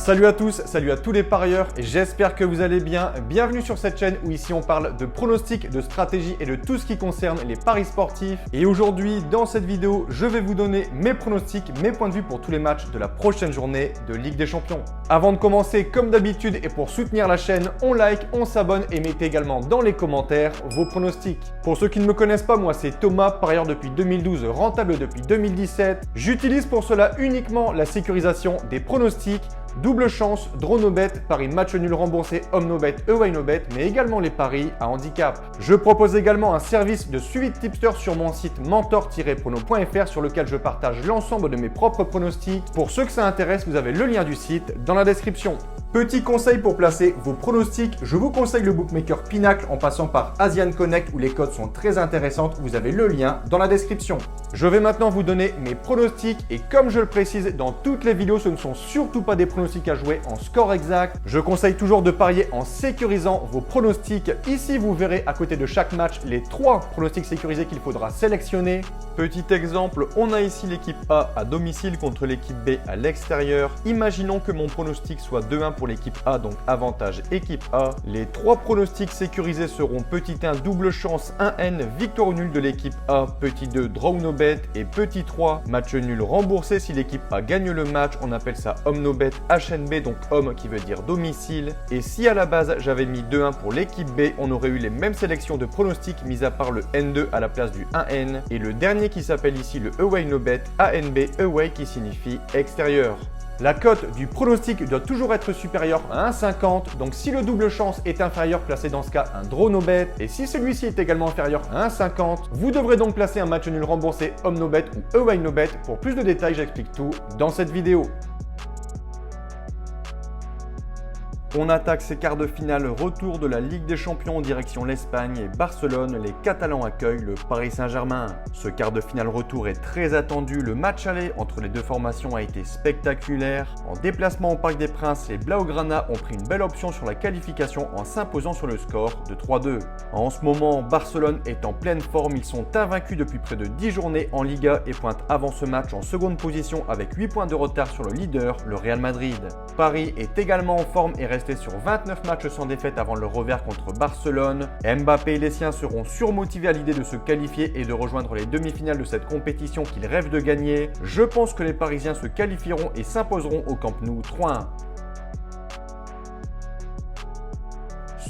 Salut à tous, salut à tous les parieurs, j'espère que vous allez bien. Bienvenue sur cette chaîne où ici on parle de pronostics, de stratégie et de tout ce qui concerne les paris sportifs. Et aujourd'hui, dans cette vidéo, je vais vous donner mes pronostics, mes points de vue pour tous les matchs de la prochaine journée de Ligue des Champions. Avant de commencer, comme d'habitude et pour soutenir la chaîne, on like, on s'abonne et mettez également dans les commentaires vos pronostics. Pour ceux qui ne me connaissent pas, moi c'est Thomas, parieur depuis 2012, rentable depuis 2017. J'utilise pour cela uniquement la sécurisation des pronostics. Double chance, draw no bet, paris match nul remboursé, home no bet, away no bet, mais également les paris à handicap. Je propose également un service de suivi de tipster sur mon site mentor-prono.fr sur lequel je partage l'ensemble de mes propres pronostics. Pour ceux que ça intéresse, vous avez le lien du site dans la description. Petit conseil pour placer vos pronostics, je vous conseille le bookmaker Pinacle en passant par Asian Connect où les codes sont très intéressantes. Vous avez le lien dans la description. Je vais maintenant vous donner mes pronostics et comme je le précise dans toutes les vidéos, ce ne sont surtout pas des pronostics à jouer en score exact. Je conseille toujours de parier en sécurisant vos pronostics. Ici, vous verrez à côté de chaque match les 3 pronostics sécurisés qu'il faudra sélectionner. Petit exemple, on a ici l'équipe A à domicile contre l'équipe B à l'extérieur. Imaginons que mon pronostic soit 2-1 pour l'équipe A, donc avantage équipe A. Les 3 pronostics sécurisés seront petit 1 double chance 1N victoire ou nul de l'équipe A, petit 2 draw no bet et petit 3 match nul remboursé si l'équipe A gagne le match. On appelle ça home no bet HNB, donc home qui veut dire domicile. Et si à la base j'avais mis 2-1 pour l'équipe B, on aurait eu les mêmes sélections de pronostics mis à part le N2 à la place du 1N et le dernier qui s'appelle ici le away no bet ANB away qui signifie extérieur. La cote du pronostic doit toujours être supérieure à 1,50. Donc si le double chance est inférieur, placez dans ce cas un draw no bet. Et si celui-ci est également inférieur à 1,50, vous devrez donc placer un match nul remboursé home no bet ou away no bet. Pour plus de détails, j'explique tout dans cette vidéo. On attaque ces quarts de finale retour de la Ligue des Champions en direction l'Espagne et Barcelone. Les Catalans accueillent le Paris Saint-Germain. Ce quart de finale retour est très attendu. Le match aller entre les deux formations a été spectaculaire. En déplacement au Parc des Princes, les Blaugrana ont pris une belle option sur la qualification en s'imposant sur le score de 3-2. En ce moment, Barcelone est en pleine forme. Ils sont invaincus depuis près de 10 journées en Liga et pointent avant ce match en seconde position avec 8 points de retard sur le leader, le Real Madrid. Paris est également en forme et reste sur 29 matchs sans défaite avant le revers contre Barcelone. Mbappé et les siens seront surmotivés à l'idée de se qualifier et de rejoindre les demi-finales de cette compétition qu'ils rêvent de gagner. Je pense que les Parisiens se qualifieront et s'imposeront au Camp Nou 3-1.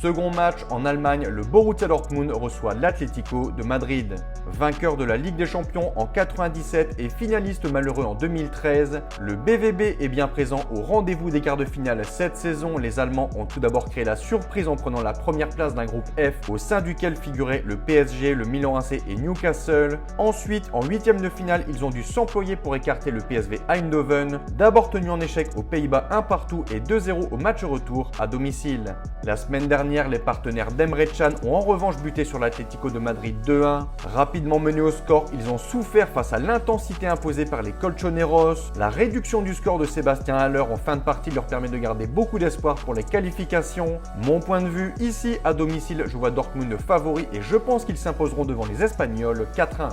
Second match en Allemagne, le Borussia Dortmund reçoit l'Atlético de Madrid. Vainqueur de la Ligue des Champions en 97 et finaliste malheureux en 2013, le BVB est bien présent au rendez-vous des quarts de finale cette saison. Les Allemands ont tout d'abord créé la surprise en prenant la première place d'un groupe F au sein duquel figuraient le PSG, le Milan AC et Newcastle. Ensuite, en huitième de finale, ils ont dû s'employer pour écarter le PSV Eindhoven, d'abord tenu en échec aux Pays-Bas 1 partout et 2-0 au match retour à domicile. La semaine dernière, les partenaires d'Emre Can ont en revanche buté sur l'Atlético de Madrid 2-1. Rapidement menés au score, ils ont souffert face à l'intensité imposée par les Colchoneros. La réduction du score de Sébastien Haller en fin de partie leur permet de garder beaucoup d'espoir pour les qualifications. Mon point de vue, ici à domicile, je vois Dortmund favori et je pense qu'ils s'imposeront devant les Espagnols 4-1.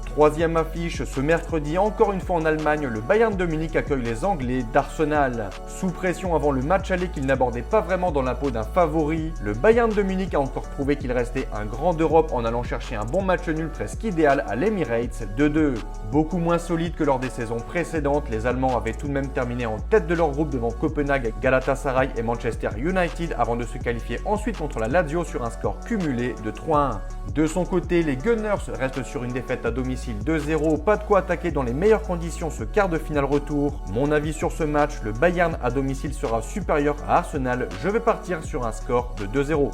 Troisième affiche, ce mercredi, encore une fois en Allemagne, le Bayern de Munich accueille les Anglais d'Arsenal. Sous pression avant le match aller qu'il n'abordait pas vraiment dans la peau d'un favori, le Bayern de Munich a encore prouvé qu'il restait un grand d'Europe en allant chercher un bon match nul presque idéal à l'Emirates 2-2. Beaucoup moins solide que lors des saisons précédentes, les Allemands avaient tout de même terminé en tête de leur groupe devant Copenhague, Galatasaray et Manchester United avant de se qualifier ensuite contre la Lazio sur un score cumulé de 3-1. De son côté, les Gunners restent sur une défaite à domicile 2-0, pas de quoi attaquer dans les meilleures conditions ce quart de finale retour. Mon avis sur ce match, le Bayern à domicile sera supérieur à Arsenal, je vais partir sur un score de 2-0.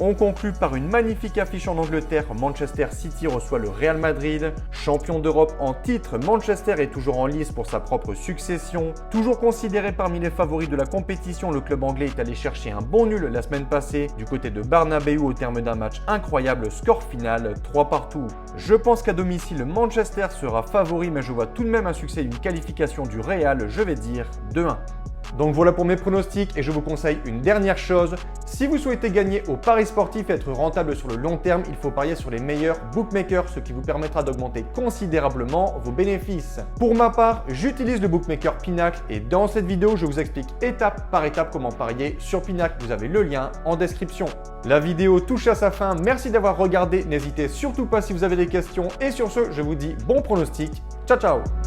On conclut par une magnifique affiche en Angleterre. Manchester City reçoit le Real Madrid. Champion d'Europe en titre, Manchester est toujours en lice pour sa propre succession. Toujours considéré parmi les favoris de la compétition, le club anglais est allé chercher un bon nul la semaine passée du côté de Bernabeu au terme d'un match incroyable, score final 3 partout. Je pense qu'à domicile, Manchester sera favori, mais je vois tout de même un succès et une qualification du Real, je vais dire 2-1. Donc voilà pour mes pronostics et je vous conseille une dernière chose. Si vous souhaitez gagner au paris sportif et être rentable sur le long terme, il faut parier sur les meilleurs bookmakers, ce qui vous permettra d'augmenter considérablement vos bénéfices. Pour ma part, j'utilise le bookmaker Pinacle et dans cette vidéo, je vous explique étape par étape comment parier sur Pinacle. Vous avez le lien en description. La vidéo touche à sa fin. Merci d'avoir regardé. N'hésitez surtout pas si vous avez des questions. Et sur ce, je vous dis bon pronostic. Ciao, ciao!